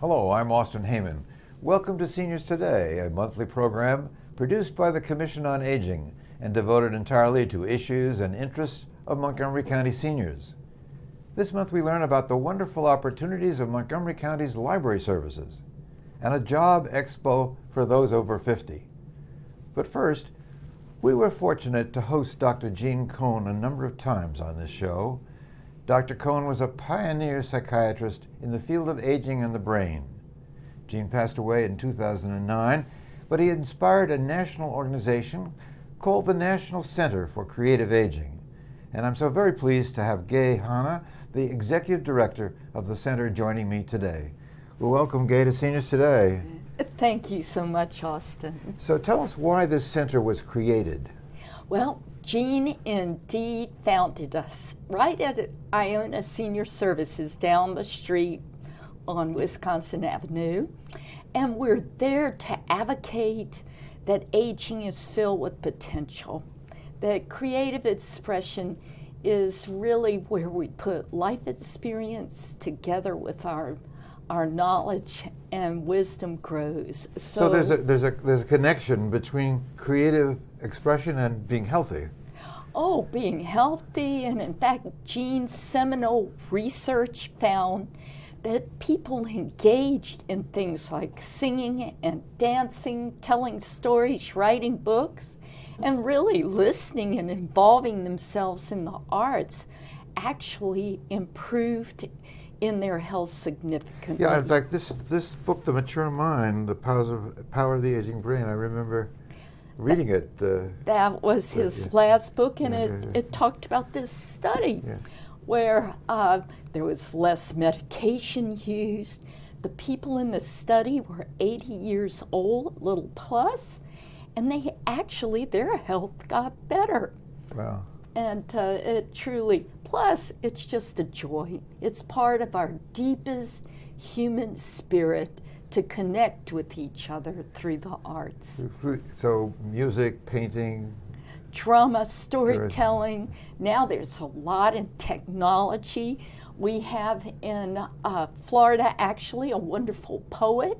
Hello, I'm Austin Heyman. Welcome to Seniors Today, a monthly program produced by the Commission on Aging and devoted entirely to issues and interests of Montgomery County seniors. This month we learn about the wonderful opportunities of Montgomery County's library services and a job expo for those over 50. But first, we were fortunate to host Dr. Jean Cohn a number of times on this show. Dr. Cohn was a pioneer psychiatrist in the field of aging and the brain. Jean passed away in 2009, but he inspired a national organization called the National Center for Creative Aging. And I'm so very pleased to have Gay Hanna, the executive director of the center, joining me today. Well, welcome, Gay, to Seniors Today. Thank you so much, Austin. So tell us why this center was created. Well, Jean indeed founded us right at Iona Senior Services down the street on Wisconsin Avenue. And we're there to advocate that aging is filled with potential, that creative expression is really where we put life experience together with our knowledge, and wisdom grows. So there's a connection between creative expression and being healthy. Oh, being healthy, and in fact, Jean's seminal research found that people engaged in things like singing and dancing, telling stories, writing books, and really listening and involving themselves in the arts actually improved in their health significantly. Yeah, in fact, this book, The Mature Mind, The Power of the Aging Brain, I remember reading it. That was his last book, and it talked about this study where there was less medication used. The people in the study were 80 years old, little plus, and their health got better. Wow. And it truly, plus it's just a joy. It's part of our deepest human spirit to connect with each other through the arts. So music, painting, drama, storytelling. Now there's a lot in technology. We have in Florida actually a wonderful poet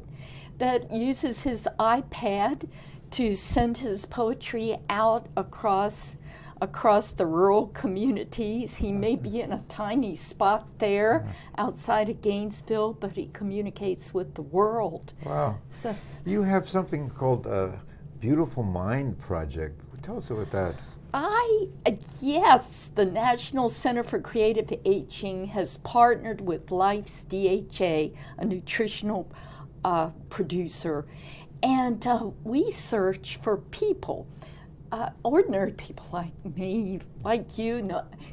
that uses his iPad to send his poetry out across the rural communities. He may be in a tiny spot there outside of Gainesville, but he communicates with the world. Wow. So you have something called a Beautiful Mind Project. Tell us about that. Yes, the National Center for Creative Aging has partnered with Life's DHA, a nutritional producer, and we search for people. Ordinary people like me, like you,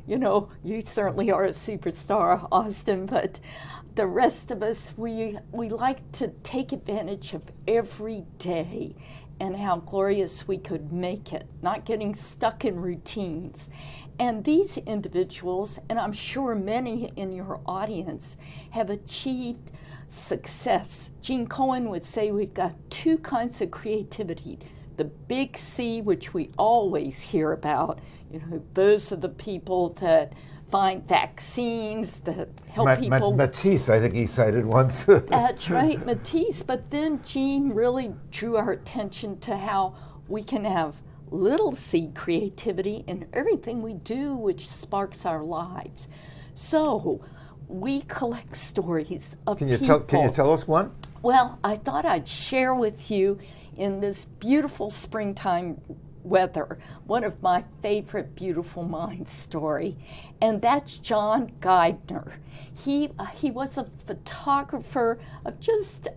you certainly are a superstar, Austin, but the rest of us, we like to take advantage of every day and how glorious we could make it, not getting stuck in routines. And these individuals, and I'm sure many in your audience, have achieved success. Jean Cohen would say we've got two kinds of creativity. The big C, which we always hear about, those are the people that find vaccines, that help people. Matisse, I think he cited once. That's right, Matisse. But then Jean really drew our attention to how we can have little c creativity in everything we do, which sparks our lives. So we collect stories of people. Can you tell us one? Well, I thought I'd share with you in this beautiful springtime weather, one of my favorite Beautiful Mind story, and that's John Geidner. He was a photographer of just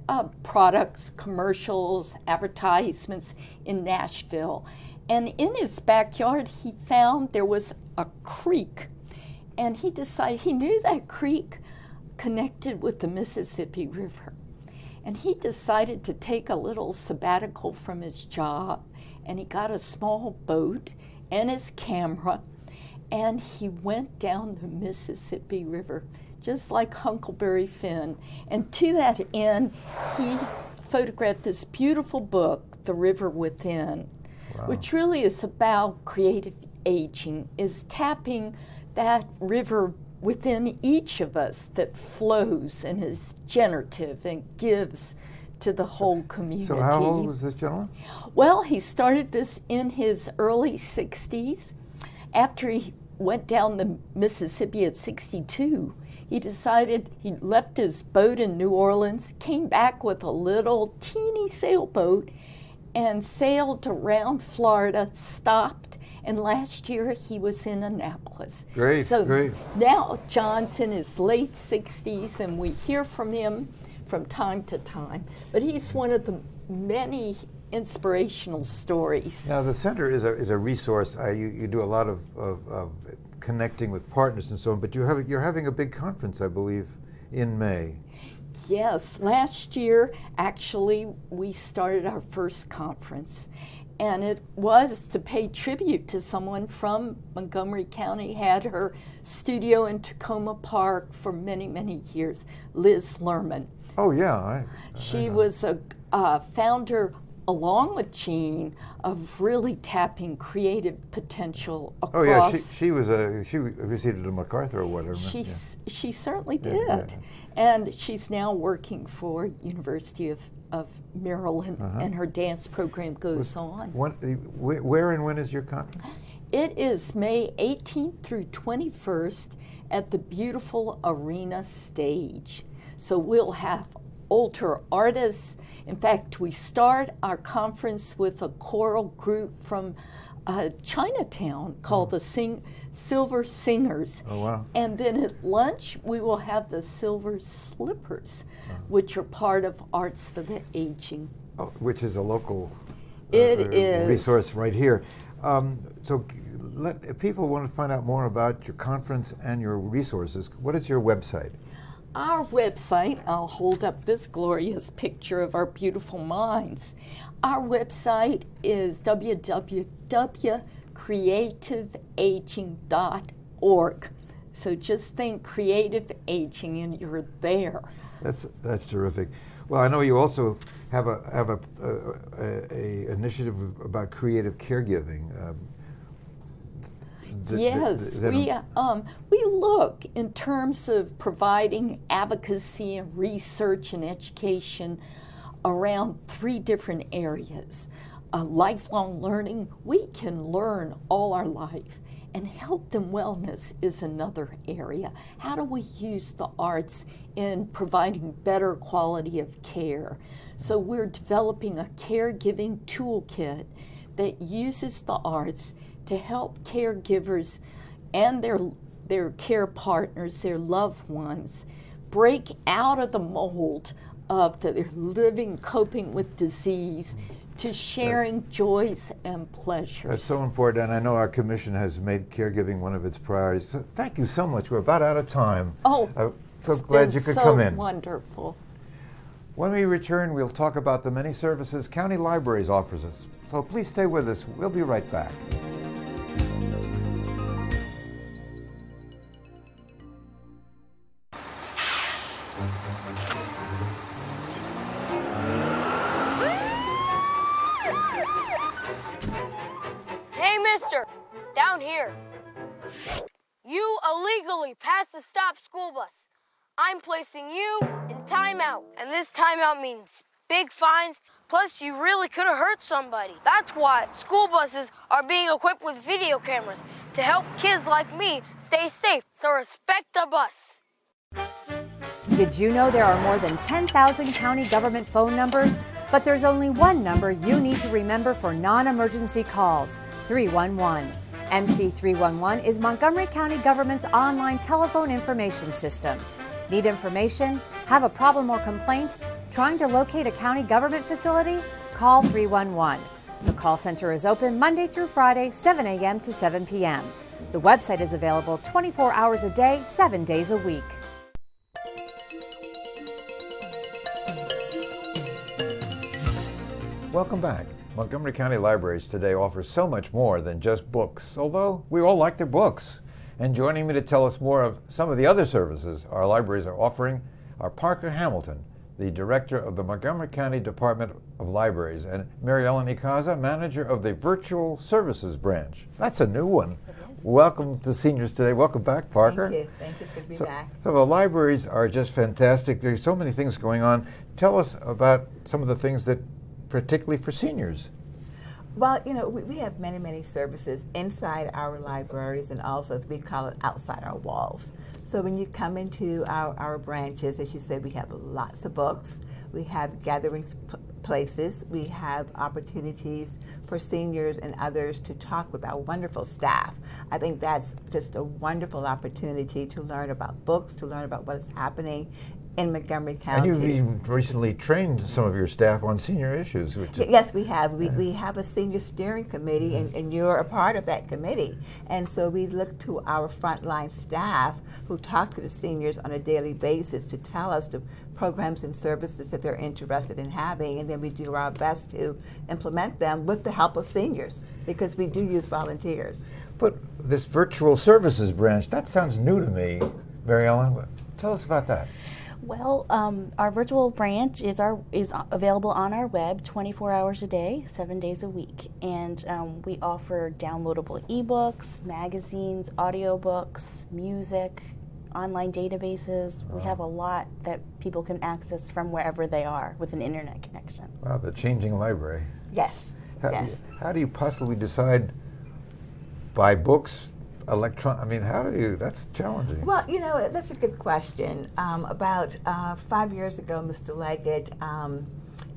products, commercials, advertisements in Nashville. And in his backyard, he found there was a creek, and he decided, he knew that creek connected with the Mississippi River. And he decided to take a little sabbatical from his job, and he got a small boat and his camera, and he went down the Mississippi River, just like Huckleberry Finn. And to that end, he photographed this beautiful book, The River Within, which really is about creative aging, is tapping that river within each of us that flows and is generative and gives to the whole community. So how old was this gentleman? Well, he started this in his early 60s. After he went down the Mississippi at 62, he decided he left his boat in New Orleans, came back with a little teeny sailboat, and sailed around Florida, stopped, and last year he was in Annapolis. Great, so great. Now John's in his late 60s, and we hear from him from time to time. But he's one of the many inspirational stories. Now the center is a resource. You do a lot of connecting with partners and so on, but you're having a big conference, I believe, in May. Yes, last year actually we started our first conference, and it was to pay tribute to someone from Montgomery County, had her studio in Tacoma Park for many, many years, Liz Lerman. Oh yeah. She was a founder, along with Jean, of really tapping creative potential across. Oh yeah, she received a MacArthur Award. I remember. She certainly did, yeah. And she's now working for University of Maryland, and her dance program goes on. Where and when is your conference? It is May 18th through 21st at the beautiful Arena Stage. So we'll have older artists. In fact, we start our conference with a choral group from Chinatown called the Silver Singers. Oh, wow. And then at lunch, we will have the Silver Slippers, which are part of Arts for the Aging. Oh, which is a local resource right here. So if people want to find out more about your conference and your resources, what is your website? Our website, I'll hold up this glorious picture of our beautiful minds. Our website is www.creativeaging.org. So just think creative aging and you're there. That's terrific. Well, I know you also have a initiative about creative caregiving. Yes, we look in terms of providing advocacy and research and education around 3 different areas. Lifelong learning, we can learn all our life, and health and wellness is another area. How do we use the arts in providing better quality of care? So we're developing a caregiving toolkit that uses the arts to help caregivers and their care partners, their loved ones, break out of the mold of their living, coping with disease, to sharing joys and pleasures. That's so important, and I know our commission has made caregiving one of its priorities. So thank you so much. We're about out of time. Oh, so glad you could come in. Wonderful. When we return, we'll talk about the many services county libraries offers us. So please stay with us. We'll be right back. Hey, mister, down here. You illegally passed the stop school bus. I'm placing you in timeout, and this timeout means big fines, plus you really could have hurt somebody. That's why school buses are being equipped with video cameras to help kids like me stay safe, so respect the bus. Did you know there are more than 10,000 county government phone numbers? But there's only one number you need to remember for non-emergency calls, 311. MC 311 is Montgomery County government's online telephone information system. Need information? Have a problem or complaint? Trying to locate a county government facility? Call 311. The call center is open Monday through Friday, 7 a.m. to 7 p.m. The website is available 24 hours a day, 7 days a week. Welcome back. Montgomery County Libraries today offers so much more than just books, although we all like their books. And joining me to tell us more of some of the other services our libraries are offering are Parker Hamilton, the director of the Montgomery County Department of Libraries, and Mary Ellen Ikaza, manager of the Virtual Services Branch. That's a new one. welcome to Seniors Today. Welcome back, Parker. Thank you. Thank you. It's good to be back. So the libraries are just fantastic. There's so many things going on. Tell us about some of the things that, particularly for seniors. Well, you know, we have many, many services inside our libraries and also, as we call it, outside our walls. So when you come into our branches, as you said, we have lots of books. We have gathering places. We have opportunities for seniors and others to talk with our wonderful staff. I think that's just a wonderful opportunity to learn about books, to learn about what is happening in Montgomery County. And you've even recently trained some of your staff on senior issues. Yes, we have. We have a senior steering committee, and you're a part of that committee. And so we look to our frontline staff who talk to the seniors on a daily basis to tell us the programs and services that they're interested in having, and then we do our best to implement them with the help of seniors, because we do use volunteers. But this virtual services branch, that sounds new to me, Mary Ellen. Tell us about that. Well, our virtual branch is available on our web 24 hours a day, 7 days a week. And we offer downloadable ebooks, magazines, audiobooks, music, online databases. We have a lot that people can access from wherever they are with an internet connection. Wow, the changing library. Yes, yes. How do you possibly decide buy books, I mean, how do you, that's challenging. Well, you know, that's a good question. About 5 years ago, Mr. Leggett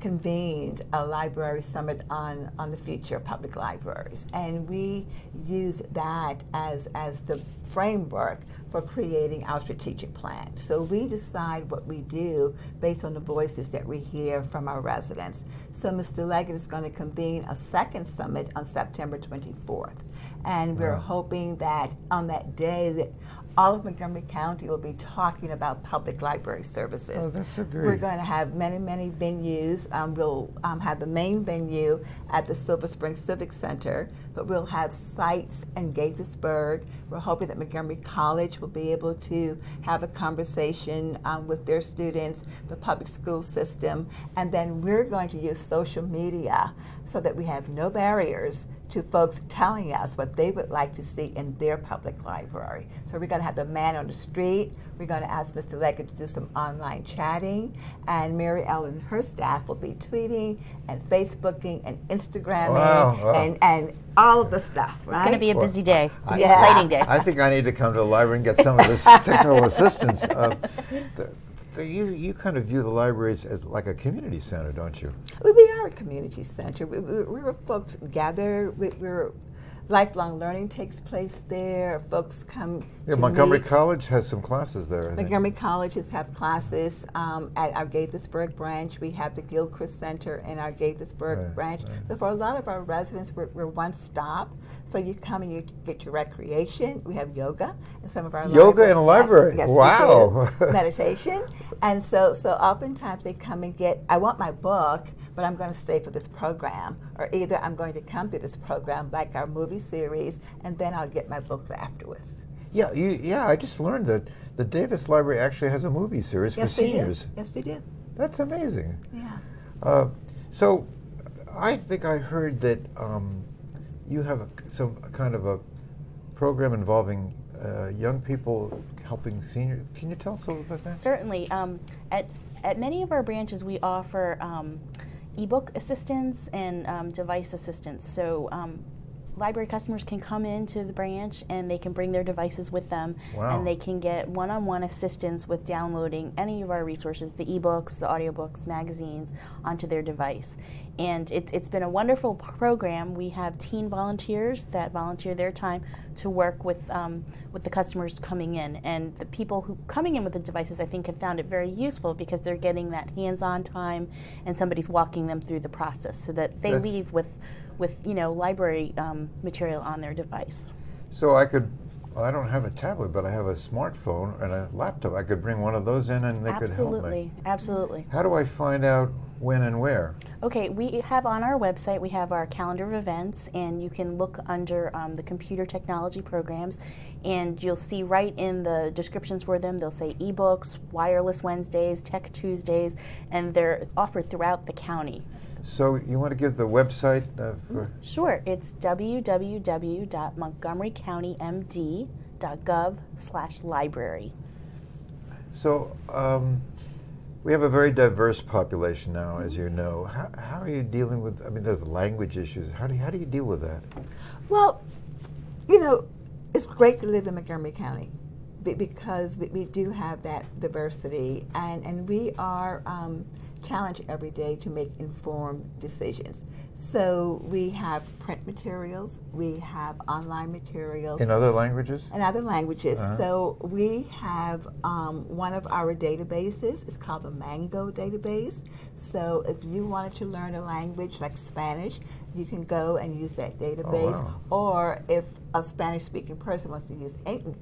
convened a library summit on the future of public libraries, and we use that as the framework for creating our strategic plan. So we decide what we do based on the voices that we hear from our residents. So Mr. Leggett is going to convene a second summit on September 24th. And we're hoping that on that day that all of Montgomery County will be talking about public library services. Oh, that's so great. We're going to have many, many venues. We'll have the main venue at the Silver Spring Civic Center, but we'll have sites in Gaithersburg. We're hoping that Montgomery College will be able to have a conversation with their students, the public school system, and then we're going to use social media so that we have no barriers to folks telling us what they would like to see in their public library. So we're going to have the man on the street. We're going to ask Mr. Leggett to do some online chatting, and Mary Ellen and her staff will be tweeting and Facebooking and Instagramming and all of the stuff, right? It's going to be a busy day, Yeah. exciting day. I think I need to come to the library and get some of this technical assistance. You kind of view the libraries as like a community center, don't you? We are a community center. Where folks gather. We're lifelong learning takes place there. Folks come. Yeah, to Montgomery meet. College has some classes there, I think. Montgomery Colleges have classes at our Gaithersburg branch. We have the Gilchrist Center in our Gaithersburg branch. So for a lot of our residents, we're one stop. So you come and you get your recreation. We have yoga in some of our Yoga in a library? Yes, Wow. we do. Meditation. And so oftentimes they come and get, I want my book, but I'm going to stay for this program. Or either I'm going to come to this program, like our movie series, and then I'll get my books afterwards. Yeah, I just learned that the Davis Library actually has a movie series for seniors. Yes, they do. That's amazing. Yeah. So I think I heard that you have some kind of a program involving young people helping seniors. Can you tell us a little bit about that? Certainly. At many of our branches, we offer ebook assistance and device assistance. So library customers can come into the branch and they can bring their devices with them. Wow. And they can get one-on-one assistance with downloading any of our resources, the ebooks, the audiobooks, magazines, onto their device. And it's been a wonderful program. We have teen volunteers that volunteer their time to work with the customers coming in. And the people who coming in with the devices, I think, have found it very useful because they're getting that hands-on time and somebody's walking them through the process so that they leave with library material on their device. So I don't have a tablet, but I have a smartphone and a laptop. I could bring one of those in and they could help me. Absolutely. How do I find out when and where? Okay, we have on our website, we have our calendar of events, and you can look under the computer technology programs, and you'll see right in the descriptions for them, they'll say ebooks, wireless Wednesdays, tech Tuesdays, and they're offered throughout the county. So you want to give the website for? Sure, it's www.montgomerycountymd.gov/library. So we have a very diverse population now, as you know. How are you dealing with, I mean, there's language issues. How do you deal with that? Well, you know, it's great to live in Montgomery County because we do have that diversity, and we are challenged every day to make informed decisions. So we have print materials, we have online materials. In other languages? In other languages. So we have one of our databases. It's called the Mango database. So if you wanted to learn a language like Spanish, you can go and use that database. Oh, wow. Or if a Spanish-speaking person wants to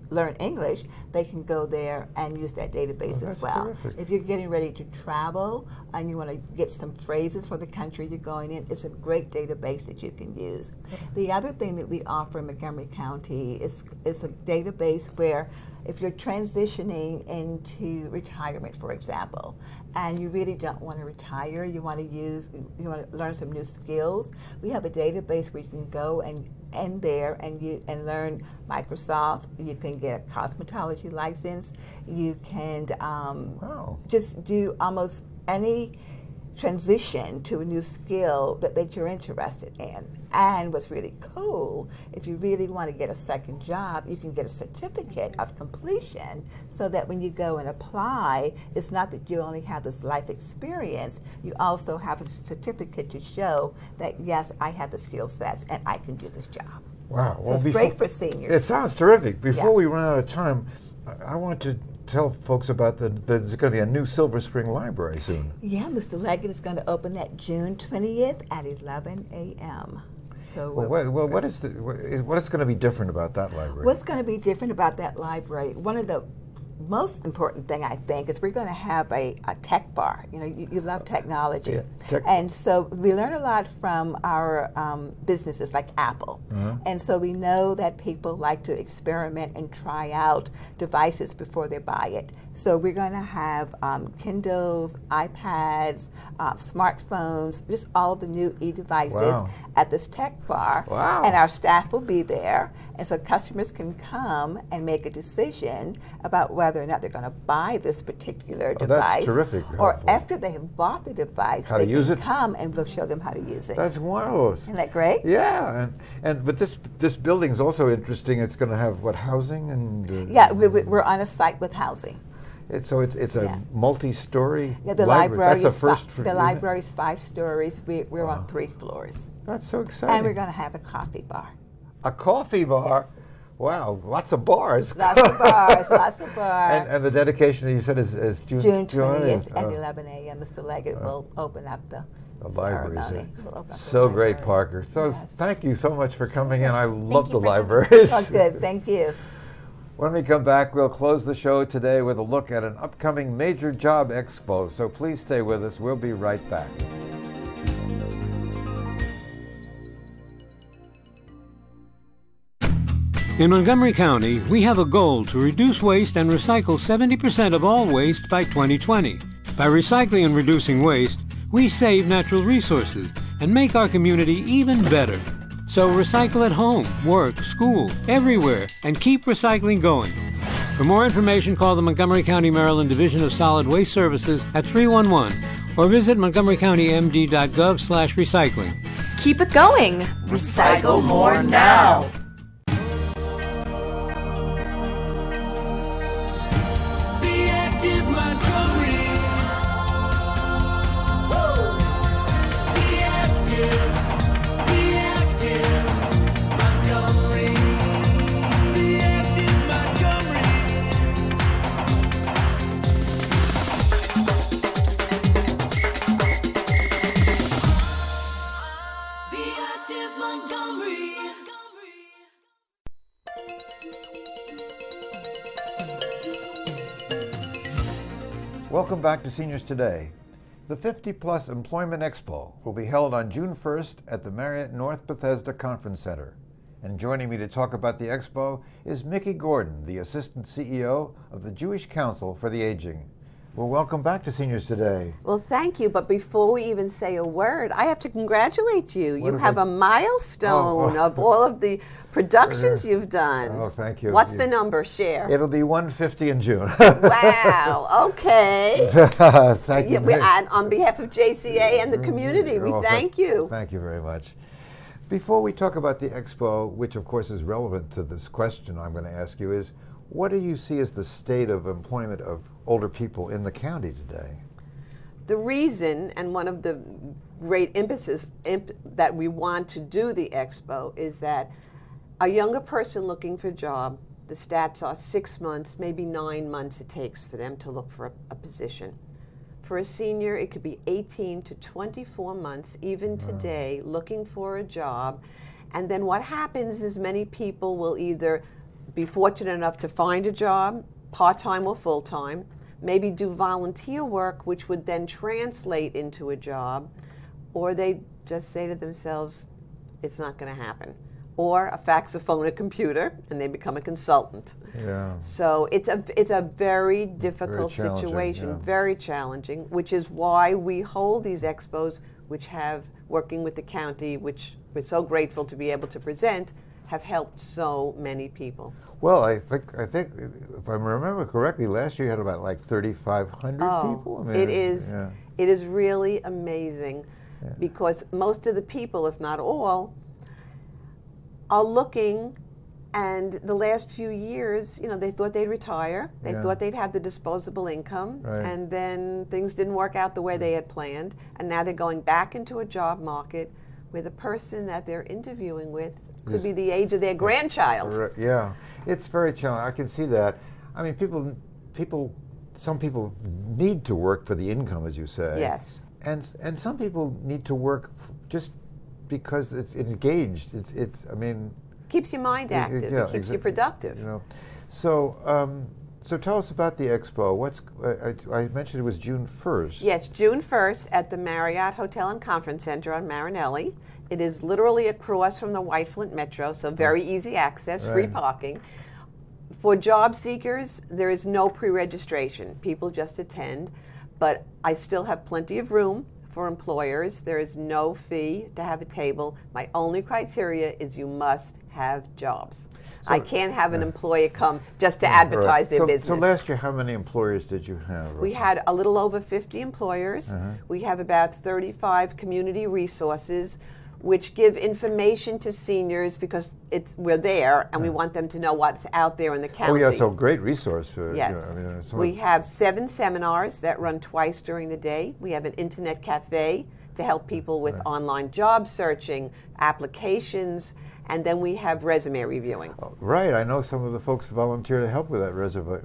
learn English, they can go there and use that database as well. Terrific. If you're getting ready to travel and you want to get some phrases for the country you're going in, it's a great database that you can use. The other thing that we offer in Montgomery County is a database where if you're transitioning into retirement, for example, and you really don't want to retire, you want to learn some new skills, we have a database where you can go and learn Microsoft. You can get a cosmetology license. You can just do almost any transition to a new skill that you're interested in. And what's really cool, if you really want to get a second job, you can get a certificate of completion so that when you go and apply, it's not that you only have this life experience, you also have a certificate to show that, yes, I have the skill sets and I can do this job. Wow. So it's great for seniors. It sounds terrific. Before we run out of time, I want to tell folks about there's going to be a new Silver Spring Library soon. Yeah, Mr. Leggett is going to open that June 20th at 11 a.m. So what is going to be different about that library? What's going to be different about that library? One of the most important thing, I think, is we're going to have a tech bar. You know, you love technology. Yeah, and so we learn a lot from our businesses like Apple. And so we know that people like to experiment and try out devices before they buy it. So we're going to have Kindles, iPads, smartphones, just all the new e-devices at this tech bar. Wow. And our staff will be there. And so customers can come and make a decision about whether or not they're going to buy this particular device. That's terrific. Or after they have bought the device, how they can come and we'll show them how to use it. That's marvelous. Isn't that great? Yeah, but this building's also interesting. It's going to have housing and we're on a site with housing. It's a multi-story. Yeah, the library. That's a first. The library's 5 stories. We're on 3 floors. That's so exciting. And we're going to have a coffee bar. A coffee bar. Yes. Wow, lots of bars. Lots of bars, lots of bars. And the dedication, you said, is June 20th at 11 a.m. Mr. Leggett will open up the library. So great, Parker. So yes. Thank you so much for coming in. I love the libraries. Oh, good. Thank you. When we come back, we'll close the show today with a look at an upcoming major job expo. So please stay with us. We'll be right back. In Montgomery County, we have a goal to reduce waste and recycle 70% of all waste by 2020. By recycling and reducing waste, we save natural resources and make our community even better. So recycle at home, work, school, everywhere, and keep recycling going. For more information, call the Montgomery County, Maryland Division of Solid Waste Services at 311 or visit montgomerycountymd.gov/recycling. Keep it going. Recycle more now. Welcome back to Seniors Today. The 50 Plus Employment Expo will be held on June 1st at the Marriott North Bethesda Conference Center. And joining me to talk about the expo is Mickey Gordon, the Assistant CEO of the Jewish Council for the Aging. Well, welcome back to Seniors Today. Well, thank you. But before we even say a word, I have to congratulate you. What You have have I- a milestone of all of the productions you've done. Oh, thank you. What's the number? Share. It'll be 150 in June. Wow. Okay. Thank you. And on behalf of JCA and the community, we Well, thank you. Thank you very much. Before we talk about the expo, which of course is relevant to this question I'm going to ask you, is what do you see as the state of employment of older people in the county today? The reason, and one of the great impetus that we want to do the expo, is that a younger person looking for a job, the stats are 6 months, maybe 9 months it takes for them to look for a position. For a senior, it could be 18 to 24 months, even today, looking for a job. And then what happens is many people will either be fortunate enough to find a job, part-time or full-time, maybe do volunteer work, which would then translate into a job, or they just say to themselves, it's not going to happen. Or a fax, a phone, a computer, and they become a consultant. Yeah. So it's a very difficult challenging, situation, yeah. very challenging, which is why we hold these expos, which have, working with the county, which we're so grateful to be able to present, have helped so many people. Well, I think if I remember correctly, last year you had about like 3,500 people. I mean, It is. Yeah. It is really amazing, because most of the people, if not all, are looking, and the last few years, you know, they thought they'd retire, they thought they'd have the disposable income, and then things didn't work out the way they had planned, and now they're going back into a job market where the person that they're interviewing with could be the age of their grandchild. Yeah, it's very challenging. I can see that. I mean, some people need to work for the income, as you say. Yes. And some people need to work just because it's engaged. I mean, Keeps your mind active. yeah, It keeps you productive. You know, so tell us about the expo. I mentioned it was June 1st. Yes, June 1st at the Marriott Hotel and Conference Center on Marinelli. It is literally across from the White Flint Metro, so very easy access, free parking. For job seekers, there is no pre-registration. People just attend, but I still have plenty of room for employers. There is no fee to have a table. My only criteria is you must have jobs. I can't have an employer come just to advertise their business. So last year, how many employers did you have? We had a little over 50 employers. We have about 35 community resources, which give information to seniors because we're there and we want them to know what's out there in the county. Oh, yeah, so great resource. Yes. You know, we have 7 seminars that run twice during the day. We have an internet cafe to help people with online job searching, applications, and then we have resume reviewing. Right, I know some of the folks volunteer to help with that resume.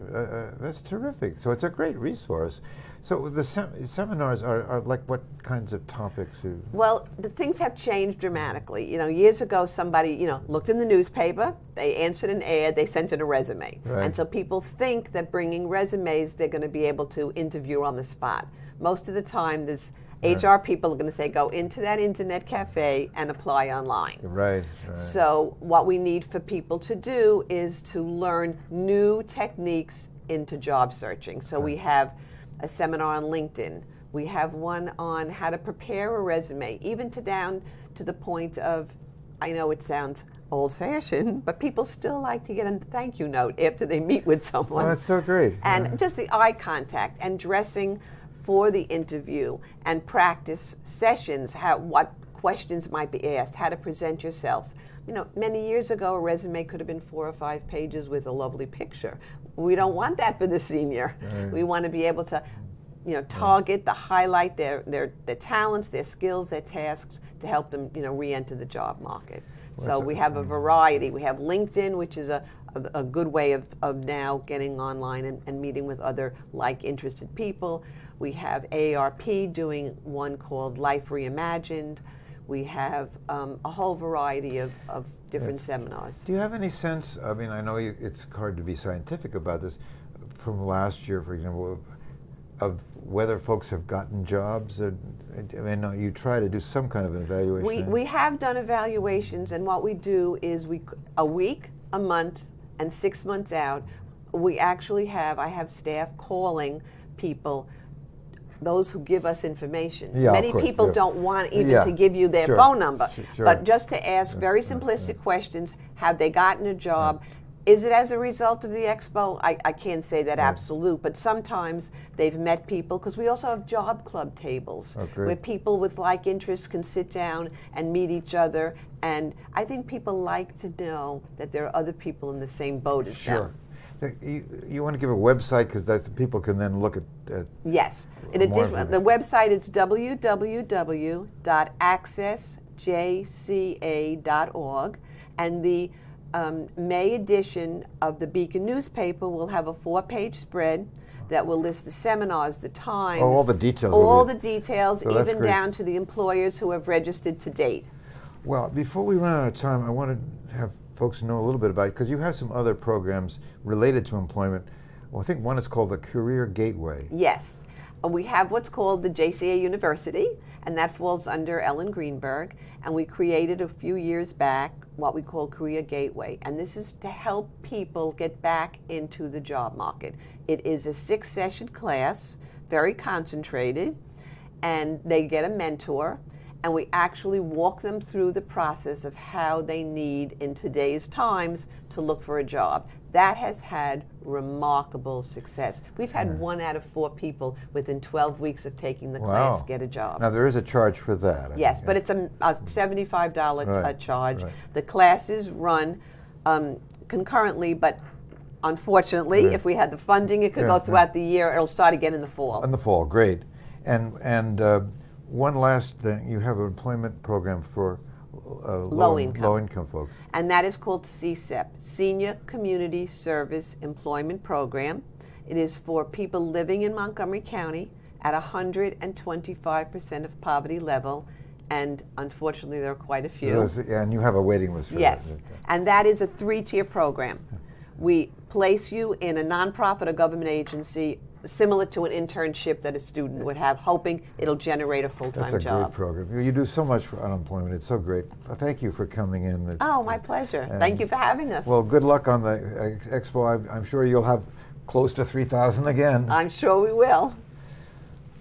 That's terrific. So it's a great resource. So the seminars are like what kinds of topics? Well, the things have changed dramatically. You know, years ago, somebody, you know, looked in the newspaper, they answered an ad, they sent in a resume. Right. And so people think that bringing resumes, they're going to be able to interview on the spot. Most of the time, this HR people are going to say, go into that internet cafe and apply online. Right. So what we need for people to do is to learn new techniques into job searching. So we have a seminar on LinkedIn. We have one on how to prepare a resume, even down to the point of, I know it sounds old-fashioned, but people still like to get a thank you note after they meet with someone. Oh, that's so great. And just the eye contact and dressing for the interview and practice sessions, what questions might be asked, how to present yourself. You know, many years ago, a resume could have been 4 or 5 pages with a lovely picture. We don't want that for the senior. We want to be able to, you know, target, highlight their talents, their skills, their tasks to help them, you know, re-enter the job market. So we have a variety. We have LinkedIn, which is a good way of now getting online and meeting with other like-interested people. We have AARP doing one called Life Reimagined. We have a whole variety of different seminars. Do you have any sense, I mean, I know it's hard to be scientific about this, from last year, for example, of whether folks have gotten jobs? I mean, you try to do some kind of an evaluation. We have done evaluations, and what we do is a week, a month, and 6 months out, we actually I have staff calling people, those who give us information. Yeah, Many of course, people yeah. don't want even Yeah, to give you their sure, phone number, sure. but just to ask very simplistic questions. Have they gotten a job? Is it as a result of the expo? I can't say that absolute, but sometimes they've met people, because we also have job club tables where people with like interests can sit down and meet each other, and I think people like to know that there are other people in the same boat as them. You want to give a website, because that people can then look at Yes. In addition, the website is www.accessjca.org, and the May edition of the Beacon newspaper will have a 4-page spread that will list the seminars, the times, all the details, so even down to the employers who have registered to date. Well, before we run out of time, I want to have folks know a little bit about it, because you have some other programs related to employment. Well, I think one is called the Career Gateway. Yes. We have what's called the JCA University, and that falls under Ellen Greenberg. And we created a few years back what we call Career Gateway. And this is to help people get back into the job market. It is a 6-session class, very concentrated, and they get a mentor. And we actually walk them through the process of how they need, in today's times, to look for a job. That has had remarkable success. We've had 1 out of 4 people within 12 weeks of taking the class get a job. Now, there is a charge for that. Yes, but it's a $75 charge. The classes run concurrently, but unfortunately, if we had the funding, it could go throughout the year. It'll start again in the fall. In the fall, great. And one last thing, you have an employment program for low income folks. And that is called SeeSEP, Senior Community Service Employment Program. It is for people living in Montgomery County at 125% of poverty level, and unfortunately there are quite a few. And you have a waiting list for yes. that. And that is a 3-tier program. We place you in a nonprofit or government agency similar to an internship that a student would have, hoping it'll generate a full-time job. That's a great program. You do so much for unemployment. It's so great. Thank you for coming in. Oh, my pleasure. Thank you for having us. Well, good luck on the expo. I'm sure you'll have close to 3,000 again. I'm sure we will.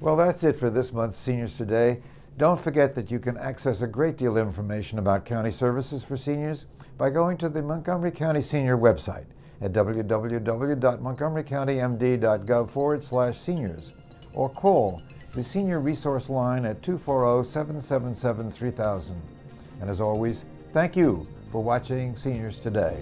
Well, that's it for this month's Seniors Today. Don't forget that you can access a great deal of information about county services for seniors by going to the Montgomery County Senior website at www.montgomerycountymd.gov/seniors, or call the Senior Resource Line at 240-777-3000. And as always, thank you for watching Seniors Today.